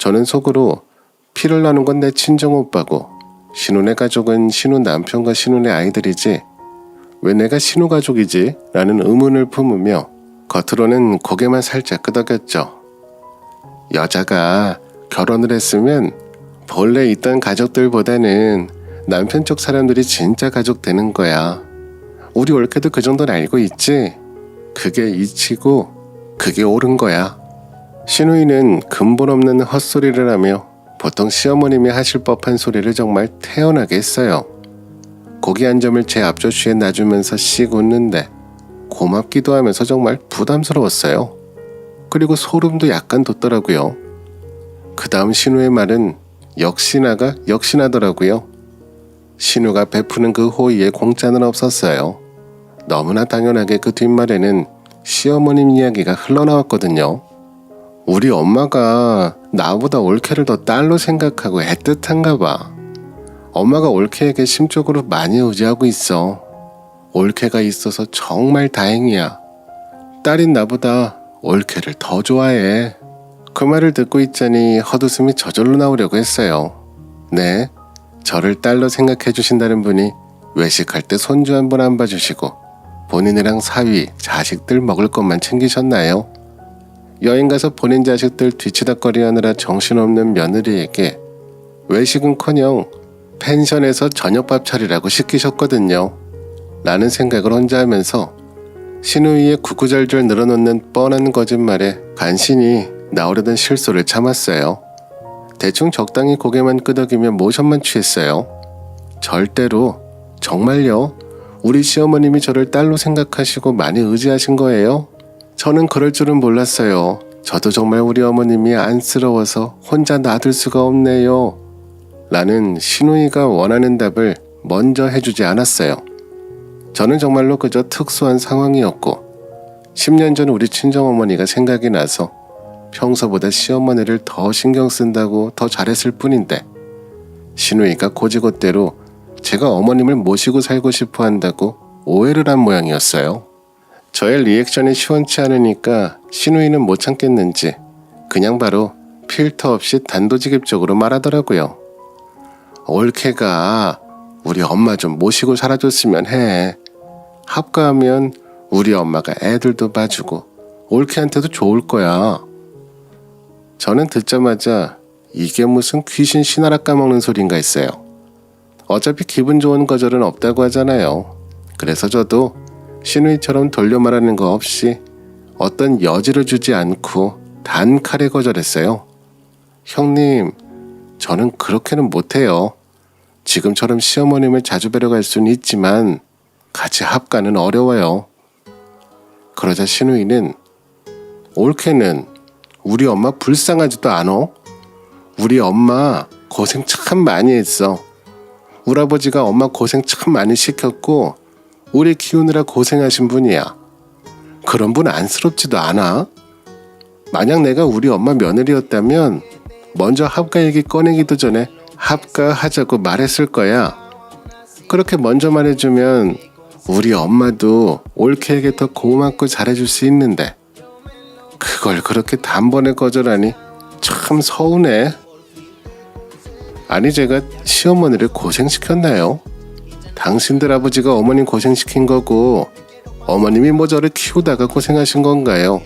저는 속으로 피를 나눈 건 내 친정오빠고 신혼의 가족은 신혼 남편과 신혼의 아이들이지 왜 내가 신혼 가족이지? 라는 의문을 품으며 겉으로는 고개만 살짝 끄덕였죠. 여자가 결혼을 했으면 본래 있던 가족들보다는 남편 쪽 사람들이 진짜 가족 되는 거야. 우리 올케도 그 정도는 알고 있지? 그게 이치고 그게 옳은 거야. 신우이는 근본 없는 헛소리를 하며 보통 시어머님이 하실 법한 소리를 정말 태연하게 했어요. 고기 한 점을 제 앞접시에 놔주면서 씩 웃는데 고맙기도 하면서 정말 부담스러웠어요. 그리고 소름도 약간 돋더라고요. 그 다음 신우의 말은 역시나가 역시나더라고요. 신우가 베푸는 그 호의에 공짜는 없었어요. 너무나 당연하게 그 뒷말에는 시어머님 이야기가 흘러나왔거든요. 우리 엄마가 나보다 올케를 더 딸로 생각하고 애틋한가 봐. 엄마가 올케에게 심적으로 많이 의지하고 있어. 올케가 있어서 정말 다행이야. 딸인 나보다 올케를 더 좋아해. 그 말을 듣고 있자니 헛웃음이 저절로 나오려고 했어요. 네, 저를 딸로 생각해 주신다는 분이 외식할 때 손주 한 번 안 봐주시고 본인이랑 사위, 자식들 먹을 것만 챙기셨나요? 여행 가서 본인 자식들 뒤치다꺼리 하느라 정신없는 며느리에게 외식은커녕 펜션에서 저녁밥 차리라고 시키셨거든요. 라는 생각을 혼자 하면서 신우이의 구구절절 늘어놓는 뻔한 거짓말에 간신히 나오려던 실소를 참았어요. 대충 적당히 고개만 끄덕이며 모션만 취했어요. 절대로, 정말요? 우리 시어머님이 저를 딸로 생각하시고 많이 의지하신 거예요? 저는 그럴 줄은 몰랐어요. 저도 정말 우리 어머님이 안쓰러워서 혼자 놔둘 수가 없네요. 라는 신우이가 원하는 답을 먼저 해주지 않았어요. 저는 정말로 그저 특수한 상황이었고 10년 전 우리 친정어머니가 생각이 나서 평소보다 시어머니를 더 신경 쓴다고 더 잘했을 뿐인데 신우이가 고지곳대로 제가 어머님을 모시고 살고 싶어 한다고 오해를 한 모양이었어요. 저의 리액션이 시원치 않으니까 신우이는 못 참겠는지 그냥 바로 필터 없이 단도직입적으로 말하더라고요. 올케가 우리 엄마 좀 모시고 살아줬으면 해. 합가하면 우리 엄마가 애들도 봐주고 올케한테도 좋을 거야. 저는 듣자마자 이게 무슨 귀신 신하라 까먹는 소린가 했어요. 어차피 기분 좋은 거절은 없다고 하잖아요. 그래서 저도 신우이처럼 돌려 말하는 거 없이 어떤 여지를 주지 않고 단칼에 거절했어요. 형님, 저는 그렇게는 못해요. 지금처럼 시어머님을 자주 뵈러 갈 수는 있지만 같이 합가는 어려워요. 그러자 신우이는 올케는 우리 엄마 불쌍하지도 않어? 우리 엄마 고생 참 많이 했어. 우리 아버지가 엄마 고생 참 많이 시켰고 우리 키우느라 고생하신 분이야. 그런 분 안쓰럽지도 않아? 만약 내가 우리 엄마 며느리였다면 먼저 합가 얘기 꺼내기도 전에 합가하자고 말했을 거야. 그렇게 먼저 말해주면 우리 엄마도 올케에게 더 고맙고 잘해줄 수 있는데 그걸 그렇게 단번에 거절하니 참 서운해. 아니 제가 시어머니를 고생시켰나요? 당신들 아버지가 어머님 고생시킨 거고 어머님이 뭐 저를 키우다가 고생하신 건가요?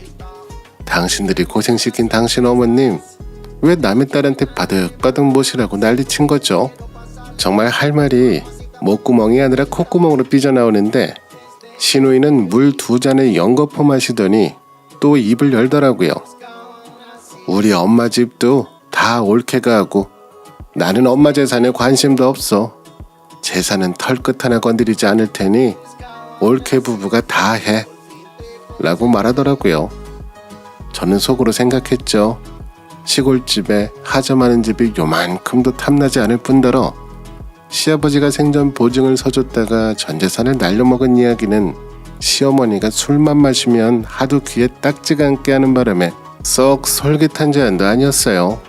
당신들이 고생시킨 당신 어머님 왜 남의 딸한테 바득바득 모시라고 난리친 거죠? 정말 할 말이 목구멍이 아니라 콧구멍으로 삐져나오는데 신우이는 물 2잔에 연거푸 마시더니 또 입을 열더라고요. 우리 엄마 집도 다 올케가 하고 나는 엄마 재산에 관심도 없어. 재산은 털끝 하나 건드리지 않을 테니 올케 부부가 다 해. 라고 말하더라고요. 저는 속으로 생각했죠. 시골집에 하점하는 집이 요만큼도 탐나지 않을 뿐더러 시아버지가 생전 보증을 서줬다가 전재산을 날려먹은 이야기는 시어머니가 술만 마시면 하도 귀에 딱지가 않게 하는 바람에 썩 솔깃한 제안도 아니었어요.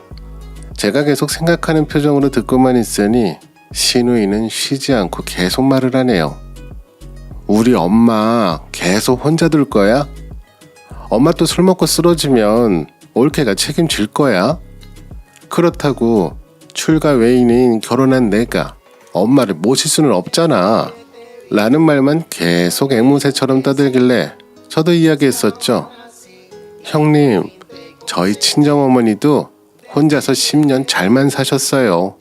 제가 계속 생각하는 표정으로 듣고만 있으니 신우이는 쉬지 않고 계속 말을 하네요. 우리 엄마 계속 혼자 둘 거야? 엄마 또 술 먹고 쓰러지면 올케가 책임질 거야? 그렇다고 출가 외인인 결혼한 내가 엄마를 모실 수는 없잖아 라는 말만 계속 앵무새처럼 떠들길래 저도 이야기했었죠. 형님, 저희 친정어머니도 혼자서 10년 잘만 사셨어요.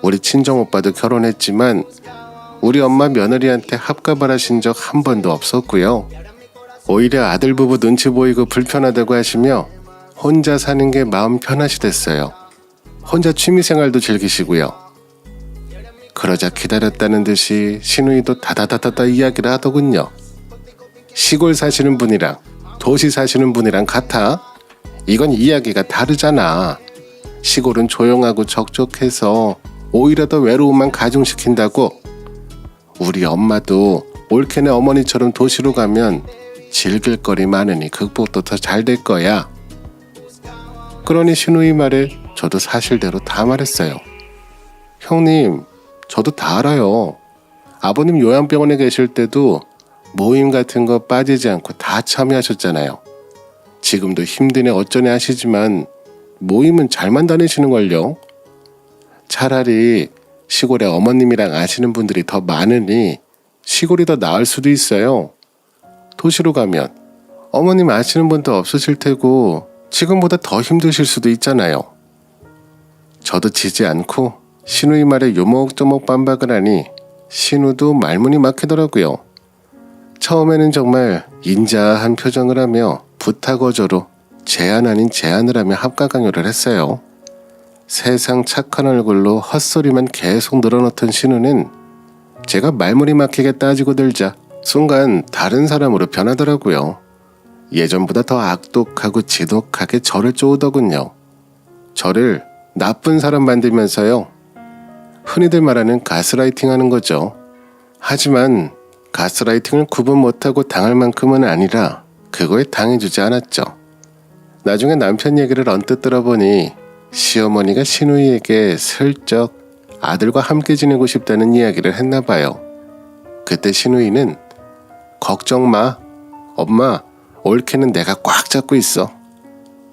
우리 친정오빠도 결혼했지만 우리 엄마 며느리한테 합갑을 하신 적 한 번도 없었고요. 오히려 아들 부부 눈치 보이고 불편하다고 하시며 혼자 사는 게 마음 편하시댔어요. 혼자 취미생활도 즐기시고요. 그러자 기다렸다는 듯이 시누이도 다다다다다 이야기를 하더군요. 시골 사시는 분이랑 도시 사시는 분이랑 같아? 이건 이야기가 다르잖아. 시골은 조용하고 적적해서 오히려 더 외로움만 가중시킨다고. 우리 엄마도 올케네 어머니처럼 도시로 가면 즐길 거리 많으니 극복도 더 잘 될 거야. 그러니 시누이 말에 저도 사실대로 다 말했어요. 형님, 저도 다 알아요. 아버님 요양병원에 계실 때도 모임 같은 거 빠지지 않고 다 참여하셨잖아요. 지금도 힘드네 어쩌네 하시지만 모임은 잘만 다니시는걸요. 차라리 시골에 어머님이랑 아시는 분들이 더 많으니 시골이 더 나을 수도 있어요. 도시로 가면 어머님 아시는 분도 없으실 테고 지금보다 더 힘드실 수도 있잖아요. 저도 지지 않고 신우이 말에 요목조목 반박을 하니 신우도 말문이 막히더라고요. 처음에는 정말 인자한 표정을 하며 부탁어조로 제안 아닌 제안을 하며 합가 강요를 했어요. 세상 착한 얼굴로 헛소리만 계속 늘어놓던 신우는 제가 말문이 막히게 따지고 들자 순간 다른 사람으로 변하더라고요. 예전보다 더 악독하고 지독하게 저를 쪼우더군요. 저를 나쁜 사람 만들면서요. 흔히들 말하는 가스라이팅 하는 거죠. 하지만 가스라이팅을 구분 못하고 당할 만큼은 아니라 그거에 당해주지 않았죠. 나중에 남편 얘기를 언뜻 들어보니 시어머니가 시누이에게 슬쩍 아들과 함께 지내고 싶다는 이야기를 했나 봐요. 그때 시누이는 걱정 마. 엄마, 올케는 내가 꽉 잡고 있어.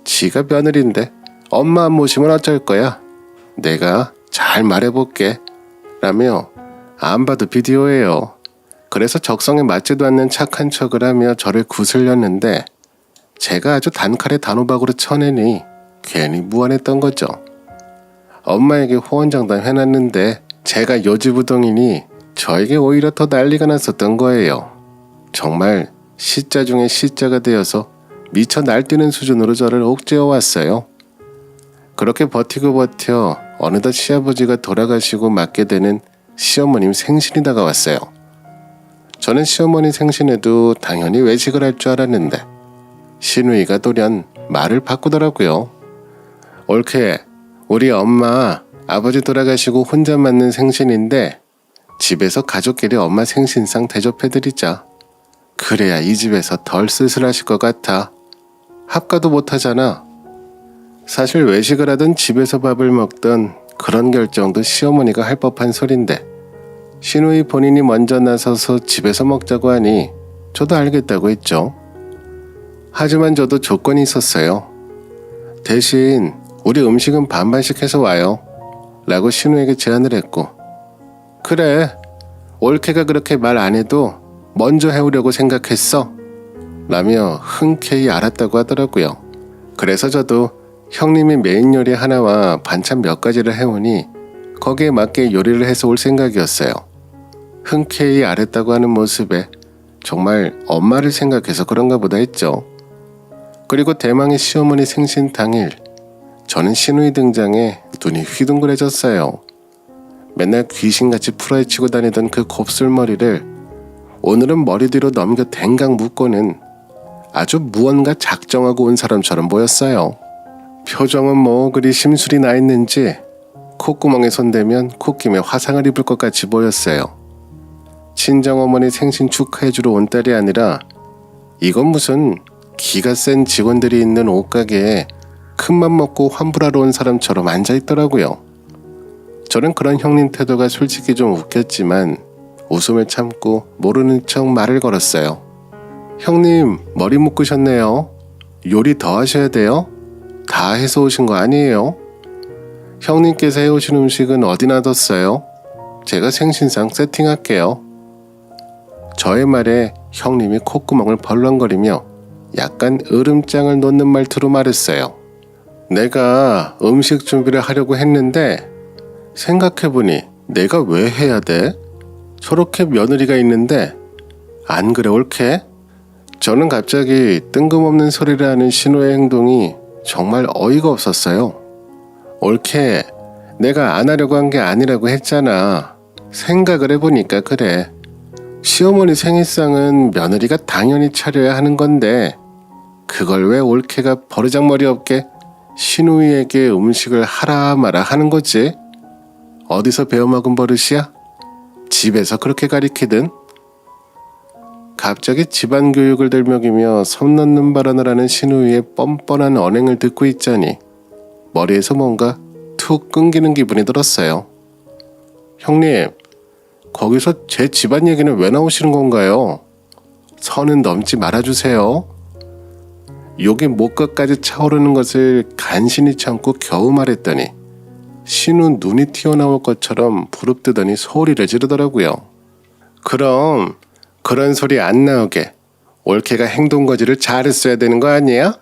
지가 며느리인데 엄마 안 모시면 어쩔 거야. 내가 잘 말해볼게. 라며 안 봐도 비디오예요. 그래서 적성에 맞지도 않는 착한 척을 하며 저를 구슬렸는데 제가 아주 단칼에 단호박으로 쳐내니 괜히 무안했던 거죠. 엄마에게 호언장담 해놨는데 제가 요지부동이니 저에게 오히려 더 난리가 났었던 거예요. 정말 시자 중에 시자가 되어서 미쳐 날뛰는 수준으로 저를 옥죄어 왔어요. 그렇게 버티고 버텨 어느덧 시아버지가 돌아가시고 맞게 되는 시어머님 생신이 다가왔어요. 저는 시어머니 생신에도 당연히 외식을 할 줄 알았는데 시누이가 돌연 말을 바꾸더라고요. 올케, 우리 엄마, 아버지 돌아가시고 혼자 맞는 생신인데 집에서 가족끼리 엄마 생신상 대접해드리자. 그래야 이 집에서 덜 쓸쓸하실 것 같아. 합가도 못하잖아. 사실 외식을 하든 집에서 밥을 먹든 그런 결정도 시어머니가 할 법한 소린데 시누이 본인이 먼저 나서서 집에서 먹자고 하니 저도 알겠다고 했죠. 하지만 저도 조건이 있었어요. 대신 우리 음식은 반반씩 해서 와요. 라고 시누에게 제안을 했고 그래, 올케가 그렇게 말 안 해도 먼저 해오려고 생각했어. 라며 흔쾌히 알았다고 하더라고요. 그래서 저도 형님이 메인 요리 하나와 반찬 몇 가지를 해오니 거기에 맞게 요리를 해서 올 생각이었어요. 흔쾌히 알았다고 하는 모습에 정말 엄마를 생각해서 그런가 보다 했죠. 그리고 대망의 시어머니 생신 당일 저는 시누이 등장에 눈이 휘둥그레졌어요. 맨날 귀신같이 풀어헤치고 다니던 그 곱슬머리를 오늘은 머리 뒤로 넘겨 댕강 묶고는 아주 무언가 작정하고 온 사람처럼 보였어요. 표정은 뭐 그리 심술이 나 있는지 콧구멍에 손대면 콧김에 화상을 입을 것 같이 보였어요. 친정어머니 생신 축하해주러 온 딸이 아니라 이건 무슨 기가 센 직원들이 있는 옷가게에 큰맘 먹고 환불하러 온 사람처럼 앉아있더라고요. 저는 그런 형님 태도가 솔직히 좀 웃겼지만 웃음을 참고 모르는 척 말을 걸었어요. 형님, 머리 묶으셨네요. 요리 더 하셔야 돼요? 다 해서 오신 거 아니에요? 형님께서 해오신 음식은 어디 놔뒀어요? 제가 생신상 세팅할게요. 저의 말에 형님이 콧구멍을 벌렁거리며 약간 으름장을 놓는 말투로 말했어요. 내가 음식 준비를 하려고 했는데 생각해보니 내가 왜 해야 돼? 저렇게 며느리가 있는데 안 그래 옳게? 저는 갑자기 뜬금없는 소리를 하는 신우의 행동이 정말 어이가 없었어요. 옳게 내가 안 하려고 한 게 아니라고 했잖아. 생각을 해보니까 그래. 시어머니 생일상은 며느리가 당연히 차려야 하는 건데 그걸 왜 옳게가 버르장머리 없게 신우이에게 음식을 하라 마라 하는 거지? 어디서 배워먹은 버릇이야? 집에서 그렇게 가리키든? 갑자기 집안 교육을 들먹이며 선 넘는 발언을 하는 신우이의 뻔뻔한 언행을 듣고 있자니 머리에서 뭔가 툭 끊기는 기분이 들었어요. 형님, 거기서 제 집안 얘기는 왜 나오시는 건가요? 선은 넘지 말아주세요. 욕이 목끝까지 차오르는 것을 간신히 참고 겨우 말했더니 신우 눈이 튀어나올 것처럼 부릅뜨더니 소리를 지르더라고요. 그럼 그런 소리 안 나오게 옳게가 행동거지를 잘했어야 되는 거 아니야?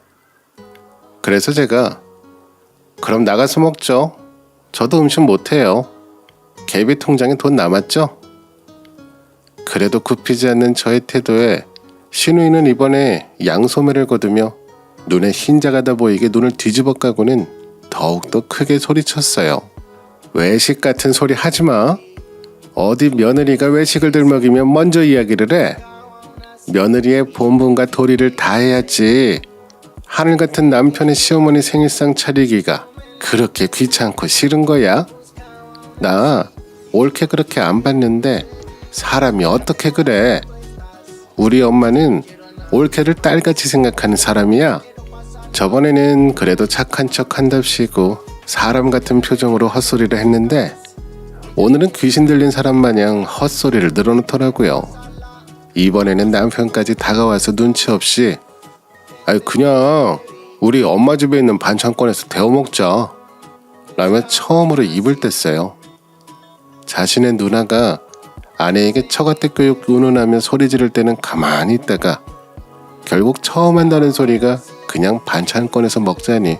그래서 제가 그럼 나가서 먹죠. 저도 음식 못해요. 개비 통장에 돈 남았죠? 그래도 굽히지 않는 저의 태도에 신우이는 이번에 양소매를 거두며 눈에 흰자가 다 보이게 눈을 뒤집어 까고는 더욱더 크게 소리쳤어요. 외식 같은 소리 하지마. 어디 며느리가 외식을 들먹이면 먼저 이야기를 해. 며느리의 본분과 도리를 다해야지. 하늘 같은 남편의 시어머니 생일상 차리기가 그렇게 귀찮고 싫은 거야? 나 옳게 그렇게 안 봤는데 사람이 어떻게 그래? 우리 엄마는 옳게를 딸같이 생각하는 사람이야. 저번에는 그래도 착한 척 한답시고 사람 같은 표정으로 헛소리를 했는데 오늘은 귀신 들린 사람 마냥 헛소리를 늘어놓더라고요. 이번에는 남편까지 다가와서 눈치 없이 그냥 우리 엄마 집에 있는 반찬 꺼내서 데워 먹자 라며 처음으로 입을 뗐어요. 자신의 누나가 아내에게 처갓대 교육 운운하며 소리 지를 때는 가만히 있다가 결국 처음 한다는 소리가 그냥 반찬 꺼내서 먹자니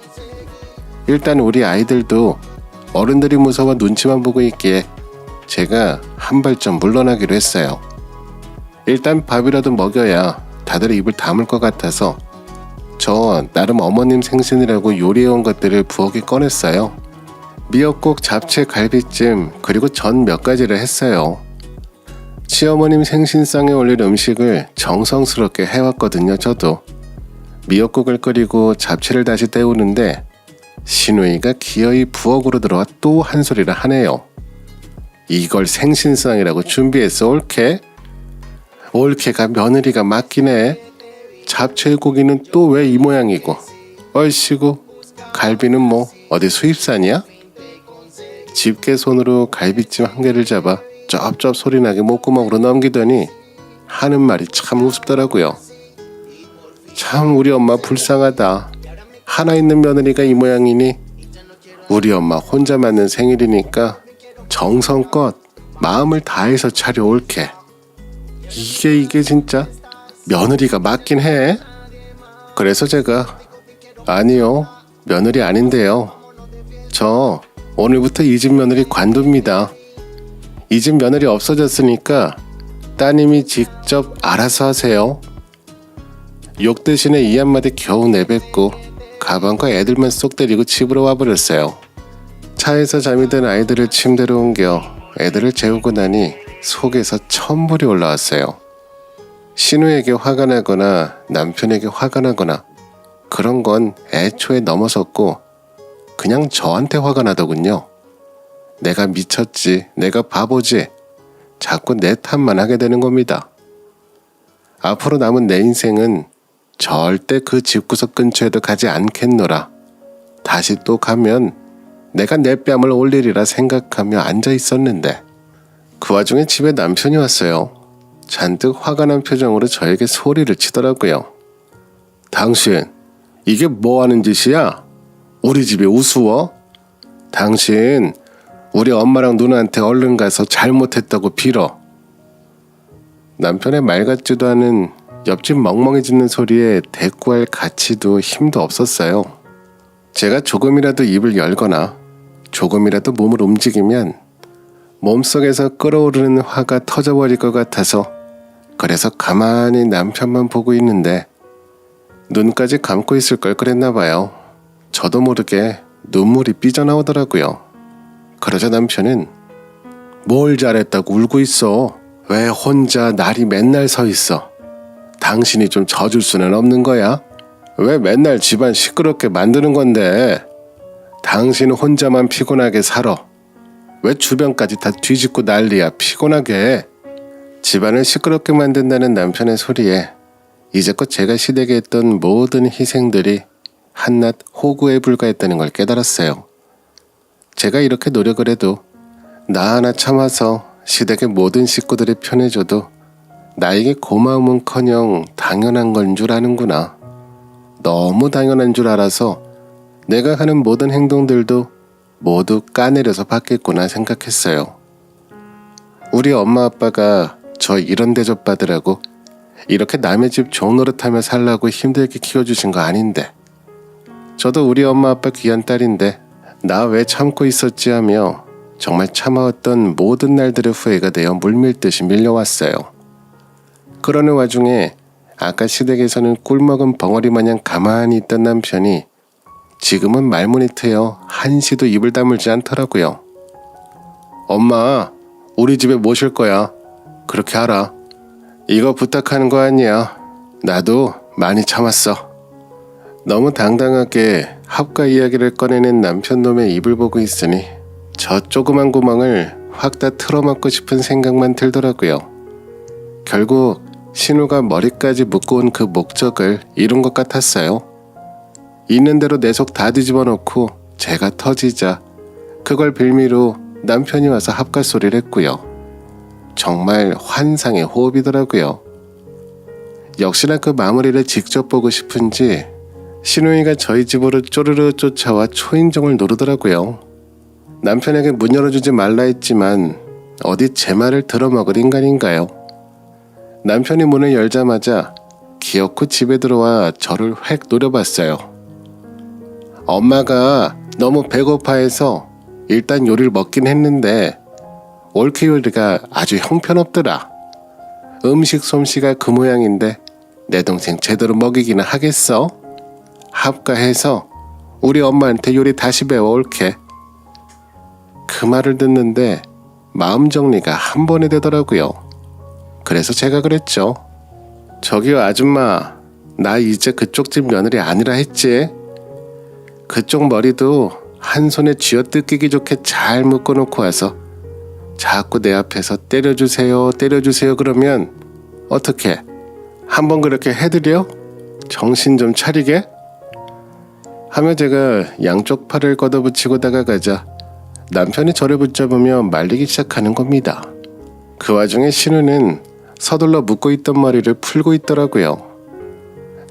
일단 우리 아이들도 어른들이 무서워 눈치만 보고 있기에 제가 한 발짝 물러나기로 했어요. 일단 밥이라도 먹여야 다들 입을 다물 것 같아서 저 나름 어머님 생신이라고 요리해온 것들을 부엌에 꺼냈어요. 미역국, 잡채, 갈비찜 그리고 전 몇 가지를 했어요. 시어머님 생신상에 올릴 음식을 정성스럽게 해왔거든요. 저도 미역국을 끓이고 잡채를 다시 때우는데 신우이가 기어이 부엌으로 들어와 또 한 소리를 하네요. 이걸 생신상이라고 준비했어 옳게? 옳게가 며느리가 맞긴 해. 잡채 고기는 또 왜 이 모양이고 얼씨구 갈비는 뭐 어디 수입산이야? 집게 손으로 갈비찜 한 개를 잡아 쩝쩝 소리나게 목구멍으로 넘기더니 하는 말이 참 우습더라고요. 참 우리 엄마 불쌍하다. 하나 있는 며느리가 이 모양이니 우리 엄마 혼자 맞는 생일이니까 정성껏 마음을 다해서 차려올게. 이게 진짜 며느리가 맞긴 해. 그래서 제가 아니요 며느리 아닌데요. 저 오늘부터 이 집 며느리 관두입니다. 이 집 며느리 없어졌으니까 따님이 직접 알아서 하세요. 욕 대신에 이 한마디 겨우 내뱉고 가방과 애들만 쏙 데리고 집으로 와버렸어요. 차에서 잠이 든 아이들을 침대로 옮겨 애들을 재우고 나니 속에서 천불이 올라왔어요. 신우에게 화가 나거나 남편에게 화가 나거나 그런 건 애초에 넘어섰고 그냥 저한테 화가 나더군요. 내가 미쳤지, 내가 바보지, 자꾸 내 탓만 하게 되는 겁니다. 앞으로 남은 내 인생은 절대 그 집구석 근처에도 가지 않겠노라. 다시 또 가면 내가 내 뺨을 올리리라 생각하며 앉아 있었는데 그 와중에 집에 남편이 왔어요. 잔뜩 화가 난 표정으로 저에게 소리를 치더라고요. 당신 이게 뭐 하는 짓이야? 우리 집이 우스워? 당신 우리 엄마랑 누나한테 얼른 가서 잘못했다고 빌어. 남편의 말 같지도 않은 옆집 멍멍이 짖는 소리에 대꾸할 가치도 힘도 없었어요. 제가 조금이라도 입을 열거나 조금이라도 몸을 움직이면 몸속에서 끓어오르는 화가 터져버릴 것 같아서 그래서 가만히 남편만 보고 있는데 눈까지 감고 있을 걸 그랬나 봐요. 저도 모르게 눈물이 삐져나오더라고요. 그러자 남편은 뭘 잘했다고 울고 있어. 왜 혼자 날이 맨날 서 있어. 당신이 좀 져줄 수는 없는 거야? 왜 맨날 집안 시끄럽게 만드는 건데? 당신 혼자만 피곤하게 살아. 왜 주변까지 다 뒤집고 난리야 피곤하게. 집안을 시끄럽게 만든다는 남편의 소리에 이제껏 제가 시대게 했던 모든 희생들이 한낱 호구에 불과했다는 걸 깨달았어요. 제가 이렇게 노력을 해도 나 하나 참아서 시댁의 모든 식구들이 편해져도 나에게 고마움은커녕 당연한 건 줄 아는구나. 너무 당연한 줄 알아서 내가 하는 모든 행동들도 모두 까내려서 받겠구나 생각했어요. 우리 엄마 아빠가 저 이런 대접 받으라고 이렇게 남의 집 종노릇하며 살라고 힘들게 키워주신 거 아닌데, 저도 우리 엄마 아빠 귀한 딸인데 나 왜 참고 있었지 하며 정말 참아왔던 모든 날들의 후회가 되어 물밀듯이 밀려왔어요. 그러는 와중에 아까 시댁에서는 꿀먹은 벙어리 마냥 가만히 있던 남편이 지금은 말문이 트여 한시도 입을 다물지 않더라고요. 엄마, 우리 집에 모실 거야. 그렇게 알아. 이거 부탁하는 거 아니야. 나도 많이 참았어. 너무 당당하게 합가 이야기를 꺼내는 남편놈의 입을 보고 있으니 저 조그만 구멍을 확 다 틀어막고 싶은 생각만 들더라고요. 결국 신우가 머리까지 묶고 온 그 목적을 이룬 것 같았어요. 있는 대로 내 속 다 뒤집어 놓고 제가 터지자 그걸 빌미로 남편이 와서 합가 소리를 했고요. 정말 환상의 호흡이더라고요. 역시나 그 마무리를 직접 보고 싶은지 신우이가 저희 집으로 쪼르르 쫓아와 초인종을 누르더라고요. 남편에게 문 열어주지 말라 했지만 어디 제 말을 들어먹을 인간인가요? 남편이 문을 열자마자 기어코 집에 들어와 저를 획 노려봤어요. 엄마가 너무 배고파해서 일단 요리를 먹긴 했는데 올케 요리가 아주 형편없더라. 음식 솜씨가 그 모양인데 내 동생 제대로 먹이기는 하겠어? 합가해서 우리 엄마한테 요리 다시 배워올게. 그 말을 듣는데 마음 정리가 한 번에 되더라고요. 그래서 제가 그랬죠. 저기요 아줌마, 나 이제 그쪽 집 며느리 아니라 했지. 그쪽 머리도 한 손에 쥐어뜯기기 좋게 잘 묶어놓고 와서 자꾸 내 앞에서 때려주세요 그러면 어떻게 한번 그렇게 해드려? 정신 좀 차리게? 하며 제가 양쪽 팔을 걷어붙이고 다가가자 남편이 저를 붙잡으며 말리기 시작하는 겁니다. 그 와중에 신우는 서둘러 묶고 있던 머리를 풀고 있더라고요.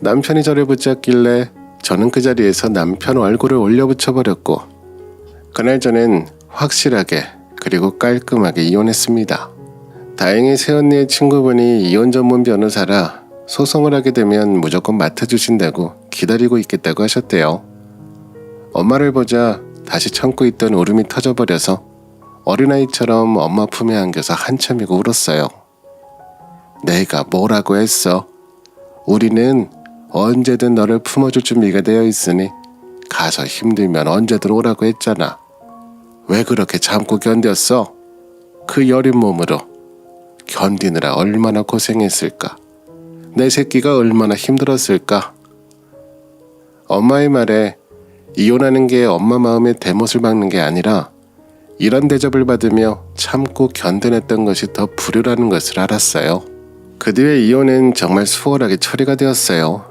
남편이 저를 붙잡길래 저는 그 자리에서 남편 얼굴을 올려붙여버렸고 그날 저는 확실하게 그리고 깔끔하게 이혼했습니다. 다행히 새언니의 친구분이 이혼 전문 변호사라 소송을 하게 되면 무조건 맡아주신다고 기다리고 있겠다고 하셨대요. 엄마를 보자 다시 참고 있던 울음이 터져버려서 어린아이처럼 엄마 품에 안겨서 한참이고 울었어요. 내가 뭐라고 했어? 우리는 언제든 너를 품어줄 준비가 되어 있으니 가서 힘들면 언제든 오라고 했잖아. 왜 그렇게 참고 견뎠어? 그 여린 몸으로 견디느라 얼마나 고생했을까? 내 새끼가 얼마나 힘들었을까? 엄마의 말에 이혼하는 게 엄마 마음에 대못을 박는 게 아니라 이런 대접을 받으며 참고 견뎌냈던 것이 더 불효라는 것을 알았어요. 그 뒤에 이혼은 정말 수월하게 처리가 되었어요.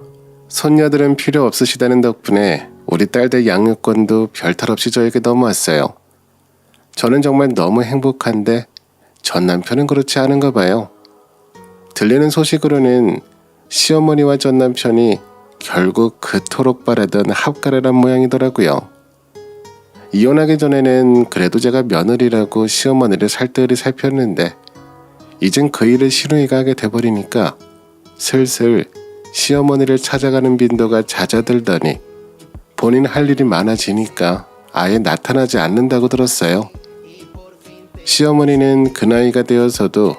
손녀들은 필요 없으시다는 덕분에 우리 딸들 양육권도 별탈 없이 저에게 넘어왔어요. 저는 정말 너무 행복한데 전 남편은 그렇지 않은가 봐요. 들리는 소식으로는 시어머니와 전 남편이 결국 그토록 바라던 합가를 한 모양이더라고요. 이혼하기 전에는 그래도 제가 며느리라고 시어머니를 살뜰히 살폈는데 이젠 그 일을 신우이가 하게 돼버리니까 슬슬 시어머니를 찾아가는 빈도가 잦아들더니 본인 할 일이 많아지니까 아예 나타나지 않는다고 들었어요. 시어머니는 그 나이가 되어서도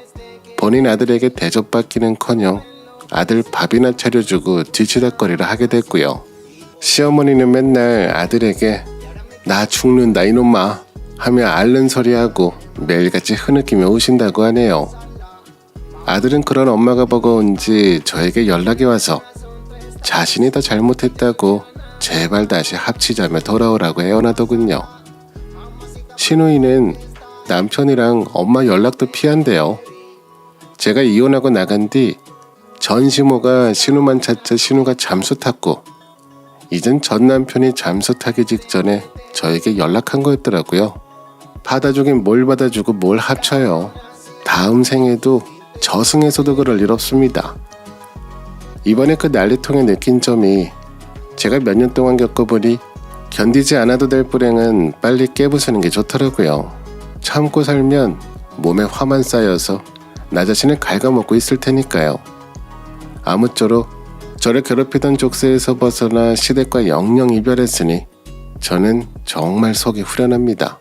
본인 아들에게 대접받기는커녕 아들 밥이나 차려주고 뒤치다꺼리를 하게 됐고요. 시어머니는 맨날 아들에게 나 죽는다 이놈아 하며 앓는 소리하고 매일같이 흐느끼며 오신다고 하네요. 아들은 그런 엄마가 버거운지 저에게 연락이 와서 자신이 더 잘못했다고 제발 다시 합치자며 돌아오라고 애원하더군요. 신우이는 남편이랑 엄마 연락도 피한대요. 제가 이혼하고 나간 뒤 전시모가 신우만 찾자 신우가 잠수 탔고 이젠 전 남편이 잠수 타기 직전에 저에게 연락한 거였더라고요. 받아주긴 뭘 받아주고 뭘 합쳐요. 다음 생에도 저승에서도 그럴 일 없습니다. 이번에 그 난리통에 느낀 점이 제가 몇 년 동안 겪어보니 견디지 않아도 될 불행은 빨리 깨부수는 게 좋더라고요. 참고 살면 몸에 화만 쌓여서 나 자신을 갉아먹고 있을 테니까요. 아무쪼록 저를 괴롭히던 족쇄에서 벗어나 시댁과 영영 이별했으니 저는 정말 속이 후련합니다.